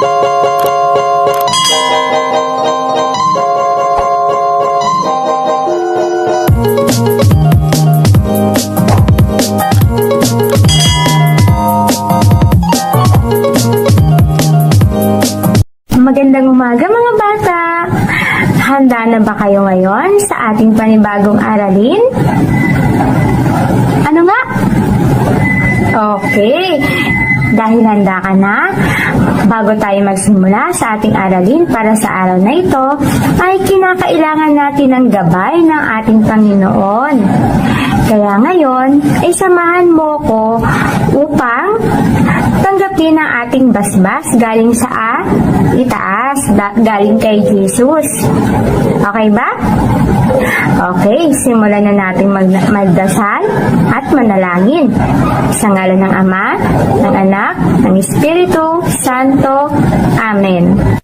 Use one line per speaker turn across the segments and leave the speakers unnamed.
Magandang umaga mga bata! Handa na ba kayo ngayon sa ating panibagong aralin? Ano nga? Okay, dahil handa ka na, bago tayo magsimula sa ating aralin para sa araw na ito, ay kinakailangan natin ng gabay ng ating Panginoon. Kaya ngayon, ay samahan mo ko upang tanggapin ang ating basbas galing sa itaas, galing kay Jesus. Okay ba? Okay, simulan na natin magdasal at manalangin. Sa ngalan ng Ama, ng Anak, ng Espiritu Santo. Amen.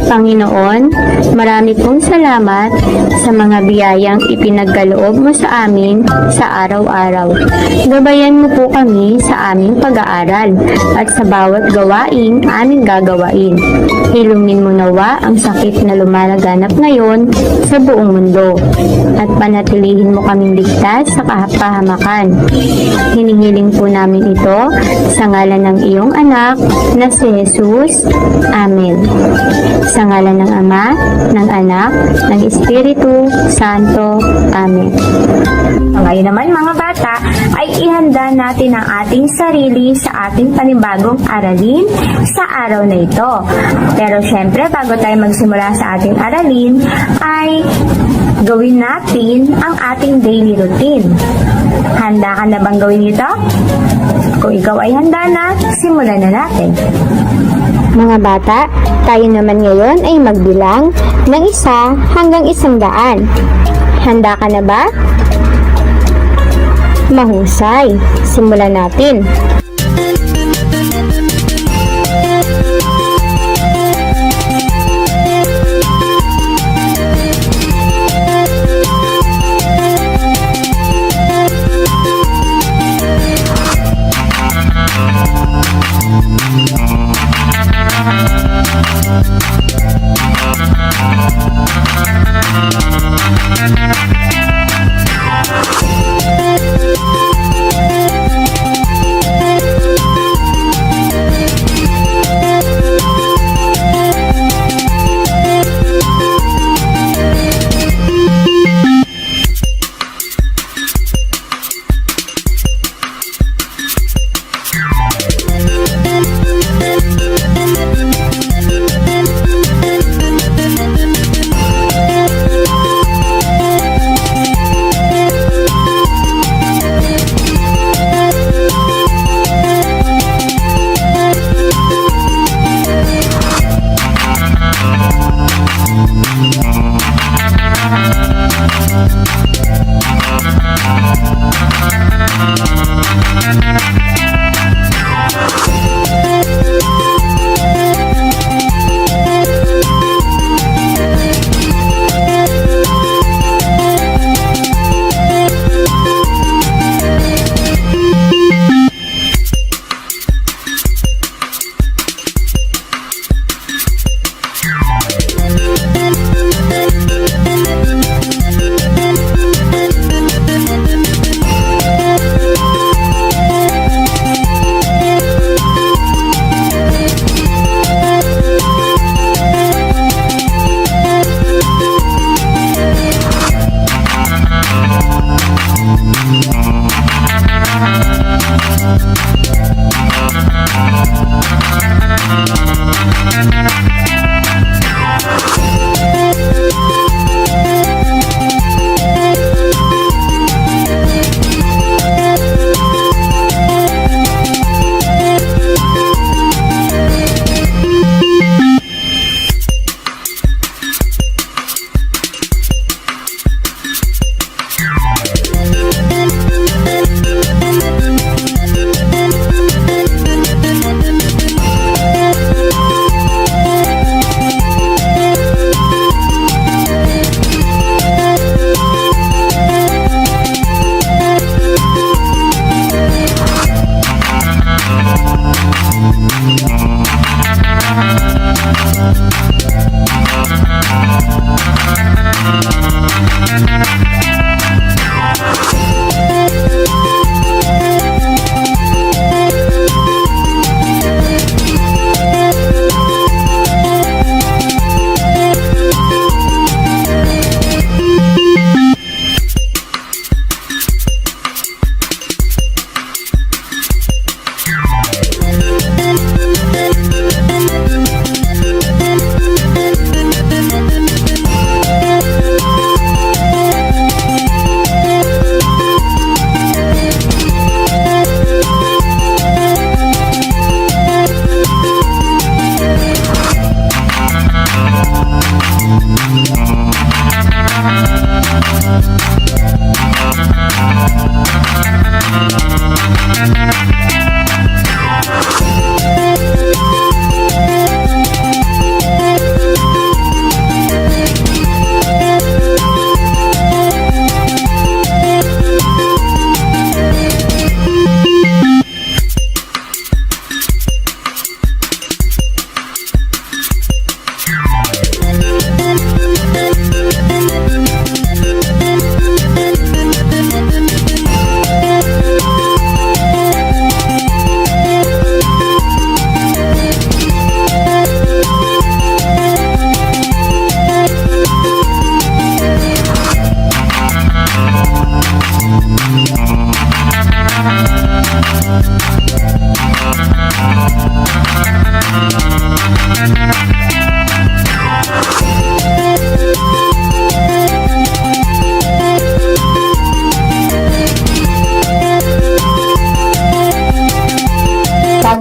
Panginoon, marami pong salamat sa mga biyayang ipinagkaloob mo sa amin sa araw-araw. Gabayan mo po kami sa aming pag-aaral at sa bawat gawaing aming gagawain. Hilungin mo nawa ang sakit na lumalaganap ngayon sa buong mundo at panatilihin mo kaming ligtas sa kapahamakan. Hinihiling po namin ito sa ngalan ng iyong anak na si Jesus. Amen. Sa ngalan ng Ama, ng Anak, ng Espiritu Santo. Amen. Ngayon naman mga bata, ay ihanda natin ang ating sarili sa ating panibagong aralin sa araw na ito. Pero syempre, bago tayo magsimula sa ating aralin, ay gawin natin ang ating daily routine. Handa ka na bang gawin ito? Kung ikaw ay handa na, simulan na natin. Mga bata, tayo naman ngayon ay magbilang ng 1 hanggang 100. Handa ka na ba? Mahusay. Simulan natin.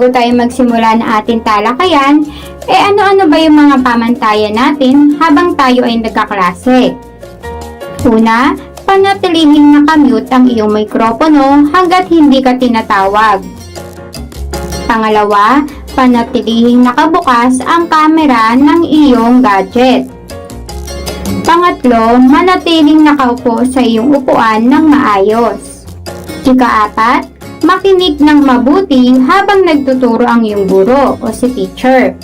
bago tayo magsimula ng ating talakayan, ano-ano ba yung mga pamantayan natin habang tayo ay nagkaklase? Una, panatilihing nakamute ang iyong mikropono hanggat hindi ka tinatawag. Pangalawa, panatilihing nakabukas ang kamera ng iyong gadget. Pangatlo, manatiling nakaupo sa iyong upuan ng maayos. Ika-apat, makinig ng mabuti habang nagtuturo ang iyong guro o si teacher.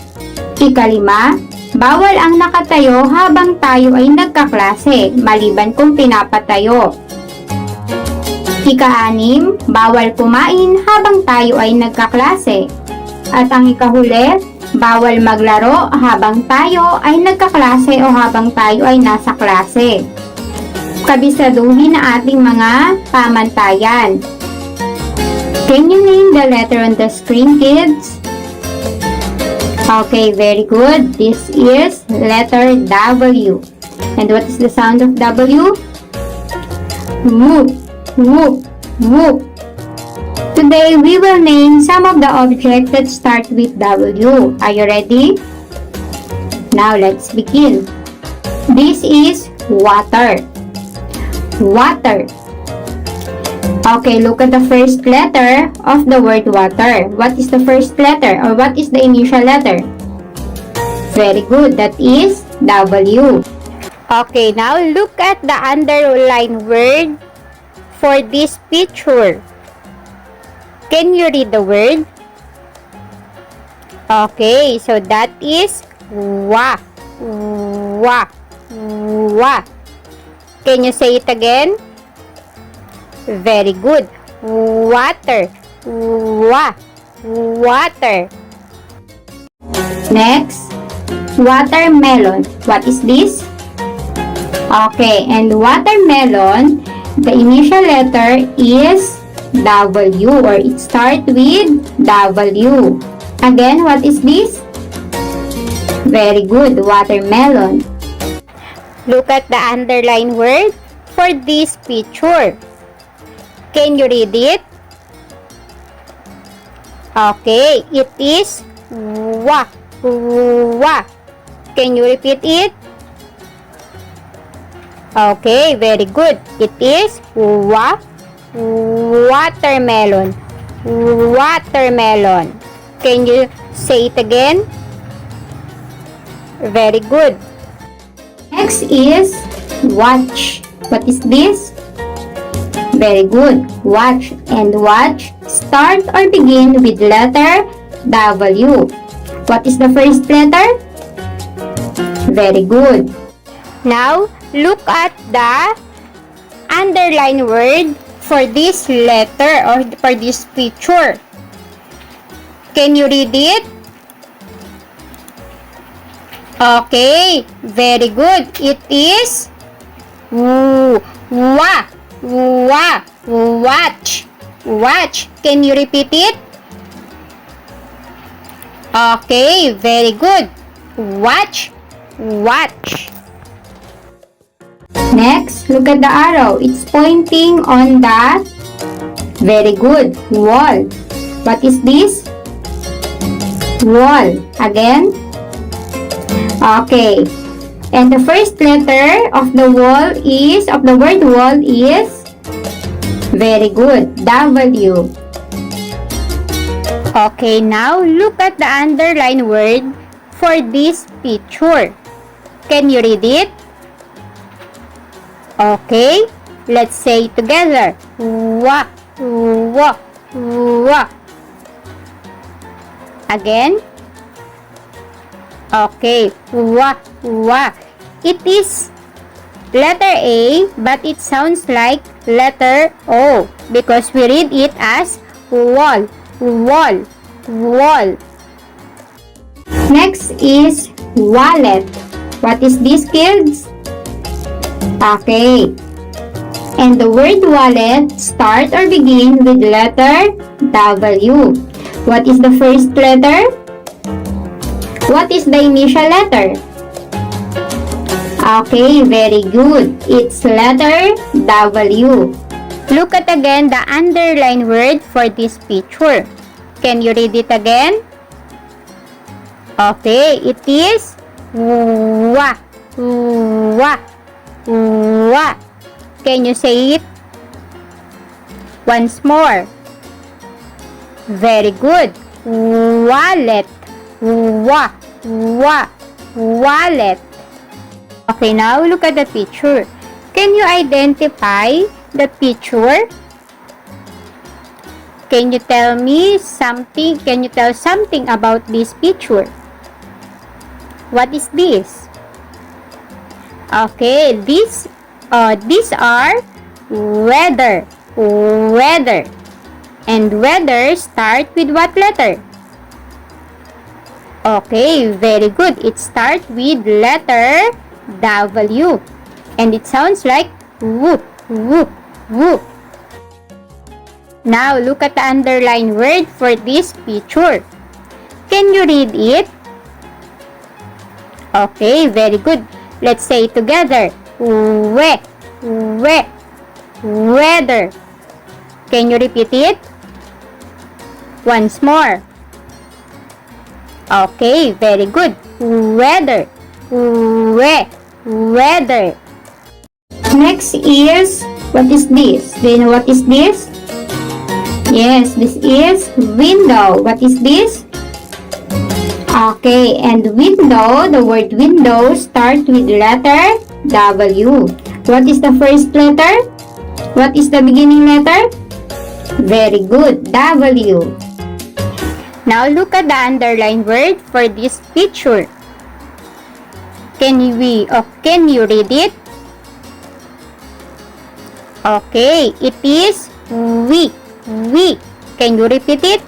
Ika-lima, bawal ang nakatayo habang tayo ay nagkaklase, maliban kung pinapatayo. Ika-anim, bawal kumain habang tayo ay nagkaklase. At ang ikahuli, bawal maglaro habang tayo ay nagkaklase o habang tayo ay nasa klase. Kabisaduhin na ating mga pamantayan. Can you name the letter on the screen, kids? Okay, very good. This is letter W. And what is the sound of W? Whoop, whoop, whoop. Today, we will name some of the objects that start with W. Are you ready? Now, let's begin. This is water. Water. Okay, look at the first letter of the word water. What is the first letter or what is the initial letter? Very good. That is W. Okay, now look at the underlined word for this picture. Can you read the word? Okay, so that is wa. Wa. Wa. Can you say it again? Very good. Water. Wa. Water. Next, watermelon. What is this? Okay, and watermelon, the initial letter is W or it starts with W. Again, what is this? Very good. Watermelon. Look at the underlined word for this picture. Can you read it? Okay, it is wa. Wa. Can you repeat it? Okay, very good. It is wa. Watermelon. Watermelon. Can you say it again? Very good. Next is watch. What is this? Very good. Watch and watch start or begin with letter W. What is the first letter? Very good. Now, look at the underlined word for this letter or for this picture. Can you read it? Okay, very good. It is wa. Wa. Watch. Watch. Can you repeat it? Okay, very good. Watch. Watch. Next, look at the arrow. It's pointing on the very good wall. What is this? Wall. Again. Okay. And the first letter of the word wall is very good. W. Okay, now look at the underlined word for this picture. Can you read it? Okay, let's say it together. Wa. Wa. Wa. Again. Okay, wa. Wa. It is letter A, but it sounds like letter O because we read it as wall. Wall. Wall. Next is wallet. What is this, kids? Okay. And the word wallet start or begin with letter W. What is the first letter? What is the initial letter? Okay, very good. It's letter W. Look at again the underlined word for this picture. Can you read it again? Okay, it is wa, wa, wa. Can you say it once more? Very good. Wallet, wa, wallet. Okay, now look at the picture. Can you identify the picture? Can you tell me something? Can you tell something about this picture? What is this? Okay, these are weather. Weather. And weather start with what letter? Okay, very good. It starts with letter W. And it sounds like woo, woo, woo. Now, look at the underlined word for this picture. Can you read it? Okay, very good. Let's say it together. We, weather. Can you repeat it? Once more. Okay, very good. Weather, weather. Next is, what is this? Do you know what is this? Yes, this is window. What is this? Okay, and window, the word window starts with letter W. What is the first letter? What is the beginning letter? Very good, W. Now look at the underlined word for this picture. Can you read it? Okay, it is we. Can you repeat it?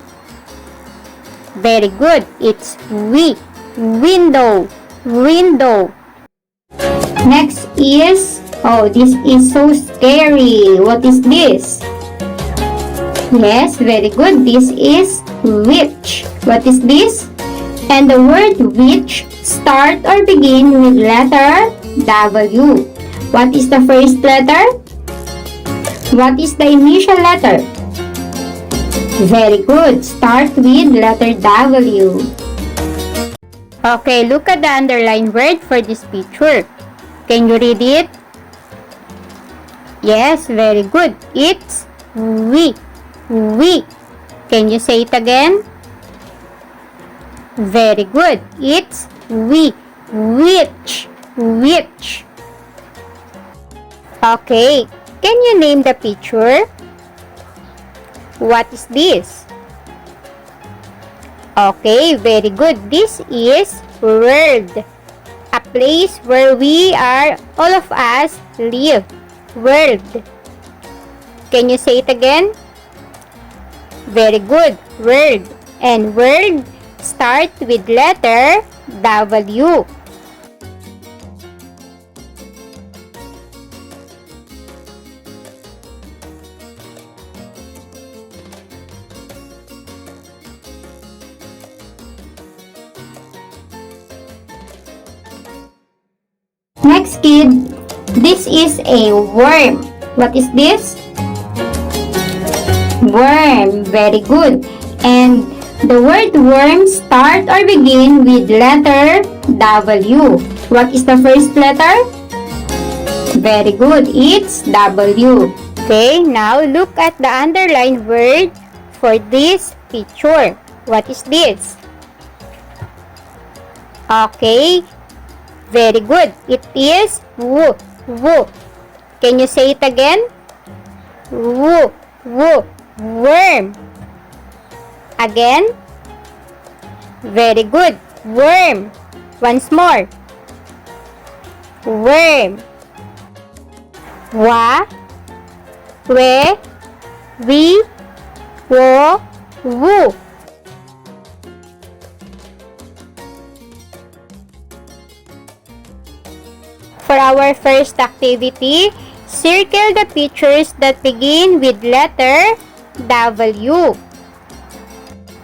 Very good. It's we. Window. Window. Next is, oh, this is so scary. What is this? Yes, very good. This is witch. What is this? And the word witch start or begin with letter W. What is the first letter? What is the initial letter? Very good. Start with letter W. Okay, look at the underlined word for this picture. Can you read it? Yes, very good. It's we. Can you say it again? Very good. It's we. Witch. Okay, can you name the picture? What is this? Okay, very good. This is world. A place where all of us live. World. Can you say it again? Very good. World. And world start with letter W. Next, kid, this is a worm. What is this? Worm. Very good. And the word worm start or begin with letter W. What is the first letter? Very good. It's W. Okay, now look at the underlined word for this picture. What is this? Okay, very good. It is woo. Can you say it again? Woo. Worm. Again. Very good. Worm. Once more. Worm. Wa. We. We. Wo. Woo. For our first activity, circle the pictures that begin with letter W.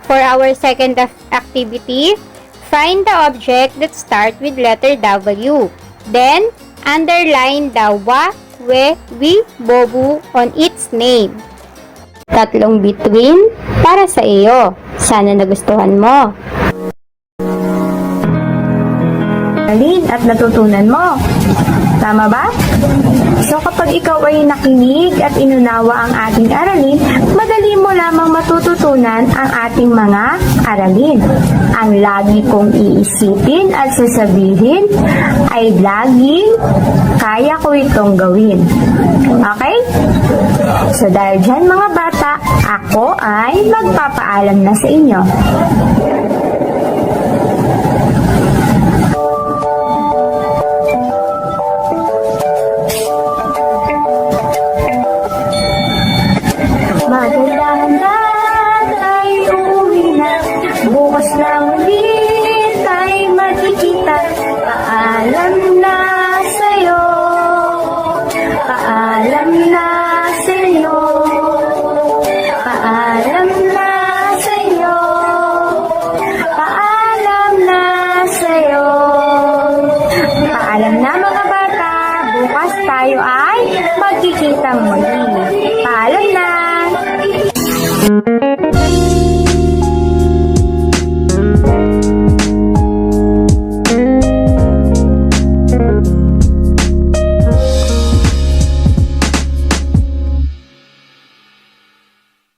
For our second activity, find the object that starts with letter W. Then, underline the wa, we, bobu on its name. Tatlong bituin para sa iyo. Sana nagustuhan mo. At natutunan mo. Tama ba? So kapag ikaw ay nakinig at inunawa ang ating aralin, madali mo lamang matututunan ang ating mga aralin. Ang lagi kong iisipin at sasabihin ay laging kaya ko itong gawin. Okay? So dahil dyan mga bata, ako ay magpapaalam na sa inyo. Magandang ay uuwi na, bukas lang ulit ay magkikita. Paalam na sa'yo, paalam na sa'yo, paalam na sa'yo, paalam na sa'yo. Paalam na mga bata, bukas tayo ay magkikita muli. Paalam na!